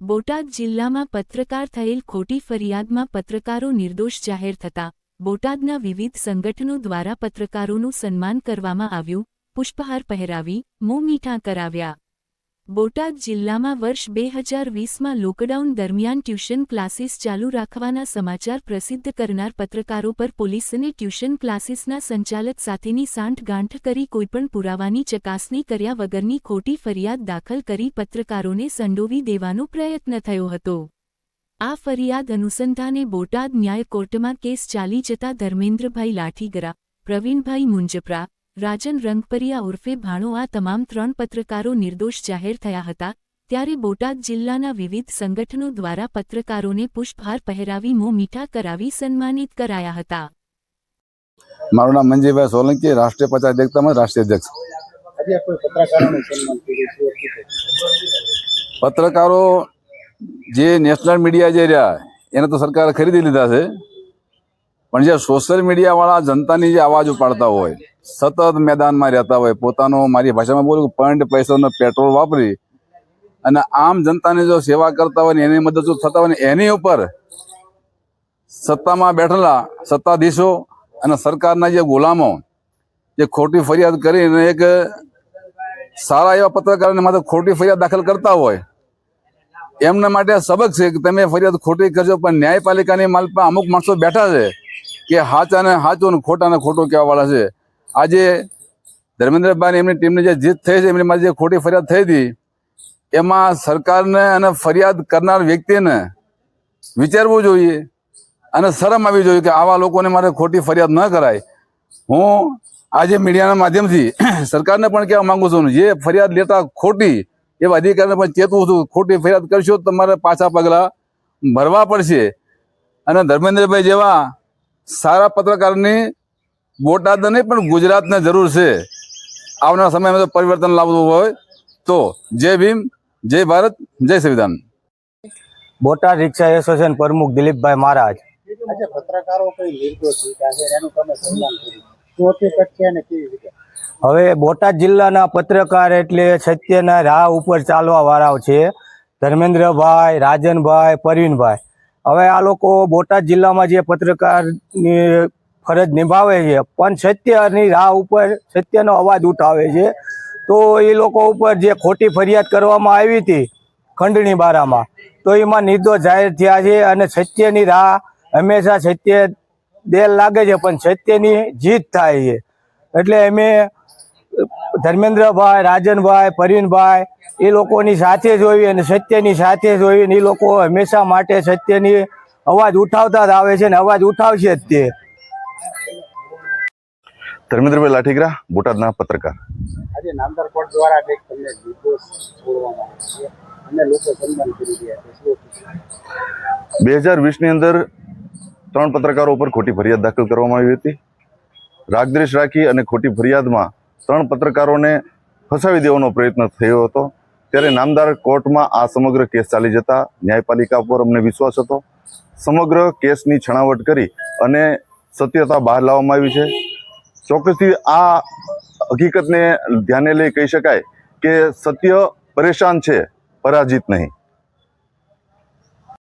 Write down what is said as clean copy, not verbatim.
બોટાદ જિલ્લામાં પત્રકાર થયેલ ખોટી ફરિયાદમાં પત્રકારો નિર્દોષ જાહેર થતા બોટાદના વિવિધ સંગઠનો દ્વારા પત્રકારોનું સન્માન કરવામાં આવ્યું, પુષ્પહાર પહેરાવી મોં મીઠા કરાવ્યા। બોટાદ જિલ્લામાં વર્ષ 2020માં લોકડાઉન દરમિયાન ટ્યુશન ક્લાસીસ ચાલુ રાખવાના સમાચાર પ્રસિદ્ધ કરનાર પત્રકારો પર પોલીસને ટ્યુશન ક્લાસીસના સંચાલક સાથેની સાંઠગાંઠ કરી કોઈપણ પુરાવાની ચકાસણી કર્યા વગરની ખોટી ફરિયાદ દાખલ કરી પત્રકારોને સંડોવી દેવાનો પ્રયત્ન થયો હતો। આ ફરિયાદ અનુસંધાને બોટાદ ન્યાય કોર્ટમાં કેસ ચાલી જતા ધર્મેન્દ્રભાઈ લાઠીગરા, પ્રવીણભાઈ મુંજપરા, રાજન રંગપરિયા ઉર્ફે ભાણો આ તમામ 3 પત્રકારો નિર્દોષ જાહેર થયા હતા। ત્યારે બોટાદ જિલ્લાના વિવિધ સંગઠનો દ્વારા પત્રકારોને પુષ્પહાર પહેરાવી મોં મીઠા કરાવી સન્માનિત કરાયા હતા। મારું નામ મંજીભાઈ સોલંકી, રાષ્ટ્રીય પંચાયત એકતામાં રાષ્ટ્રીય અધ્યક્ષ। આજે કોઈ પત્રકારોનું સન્માન કર્યું છે? પત્રકારો જે નેશનલ મીડિયા જે રહ્યા એને તો સરકારે ખરીદી લીધા છે, પણ જે સોશિયલ મીડિયાવાળા જનતાની જે અવાજ ઉપાડતા હોય, સતત મેદાનમાં રહેતા હોય, પોતાનો મારી ભાષામાં બોલું પોઈન્ટ પૈસાનો પેટ્રોલ વાપરી અને આમ જનતાની જો સેવા કરતા હોય ને એની મદદ થતા હોય ને એની ઉપર સત્તામાં બેઠેલા સત્તાધીશો અને સરકારના જે ગુલામો જે ખોટી ફરિયાદ કરીને એક સારા એવા પત્રકારોને માત્ર ખોટી ફરિયાદ દાખલ કરતા હોય એમના માટે સબક છે કે તમે ફરિયાદ ખોટી કરજો, પણ ન્યાયપાલિકાની માલમાં અમુક માણસો બેઠા છે કે સાચાને સાચું ને ખોટાને ખોટું કહેવાવાળા છે। આજે ધર્મેન્દ્રભાઈ એમની ટીમની જે જીત થઈ છે, એમની જે ખોટી ફરિયાદ થઈ હતી એમાં સરકારને અને ફરિયાદ કરનાર વ્યક્તિને વિચારવું જોઈએ અને શરમ આવવી જોઈએ કે આવા લોકોને મારે ખોટી ફરિયાદ ન કરાય। હું આજે મીડિયાના માધ્યમથી સરકારને પણ કહેવા માંગુ છું, જે ફરિયાદ લેતા ખોટી એવા અધિકારીને પણ ચેતવું છું, ખોટી ફરિયાદ કરશો તો તમારે પાછા પગલાં ભરવા પડશે। અને ધર્મેન્દ્રભાઈ જેવા સારા પત્રકારની બોટાદને નહીં પણ ગુજરાતને જરૂર છે। આવનારા સમયમાં જો પરિવર્તન લાવવું હોય તો જય ભીમ, જય ભારત, જય સંવિધાન। બોટાદ રિક્ષા એસોસિએશન પ્રમુખ દિલીપભાઈ મહારાજ। આજે પત્રકારો કઈ નિર્દોષ રીતા છે એનું તમે સન્માન કર્યું, શું હકીકત છે અને કેવી રીતે? હવે બોટાદ જિલ્લાના પત્રકાર એટલે સત્યના રાહ ઉપર ચાલવા વાળાઓ છે, ધર્મેન્દ્રભાઈ, રાજનભાઈ, પરવીનભાઈ। હવે આ લોકો બોટાદ જિલ્લામાં જે પત્રકારની ફરજ નિભાવે છે પણ સત્યની રાહ ઉપર સત્યનો અવાજ ઉઠાવે છે, તો એ લોકો ઉપર જે ખોટી ફરિયાદ કરવામાં આવી હતી ખંડણી બારામાં, તો એમાં નિર્દોષ જાહેર થયા છે અને સત્યની રાહ હંમેશા સત્ય દેર લાગે છે પણ સત્યની જીત થાય છે। એટલે અમે ધર્મેન્દ્રભાઈ, રાજનભાઈ, પરવીનભાઈ એ લોકોની સાથે જોઈ અને સત્યની સાથે જોઈ, એ લોકો હંમેશા માટે સત્યની અવાજ ઉઠાવતા જ આવે છે અને અવાજ ઉઠાવશે જ તે। ધર્મેન્દ્રભાઈ લાઠીગરા, બોટાદના પત્રકાર। આજે નામદાર કોર્ટ દ્વારા કંઈક તમને નિર્દોષ છોડવામાં આવ્યો છે અને લોકો સન્માન કરી રહ્યા છે, શું? 2020ની અંદર 3 પત્રકારો ઉપર ખોટી ફરિયાદ દાખલ કરવામાં આવી હતી। રાગદ્વેષ રાખી અને ખોટી ફરિયાદમાં 3 પત્રકારોને ફસાવી દેવાનો પ્રયત્ન થયો હતો। ત્યારે નામદાર કોર્ટમાં આ સમગ્ર કેસ ચાલી જતા ન્યાયપાલિકા પર અમને વિશ્વાસ હતો। સમગ્ર કેસની છણાવટ કરી અને સત્યતા બહાર લાવવામાં આવી છે। ચોક્કસથી આ હકીકતને ધ્યાને લઈ કહી શકાય કે સત્ય પરેશાન છે, પરાજિત નહીં।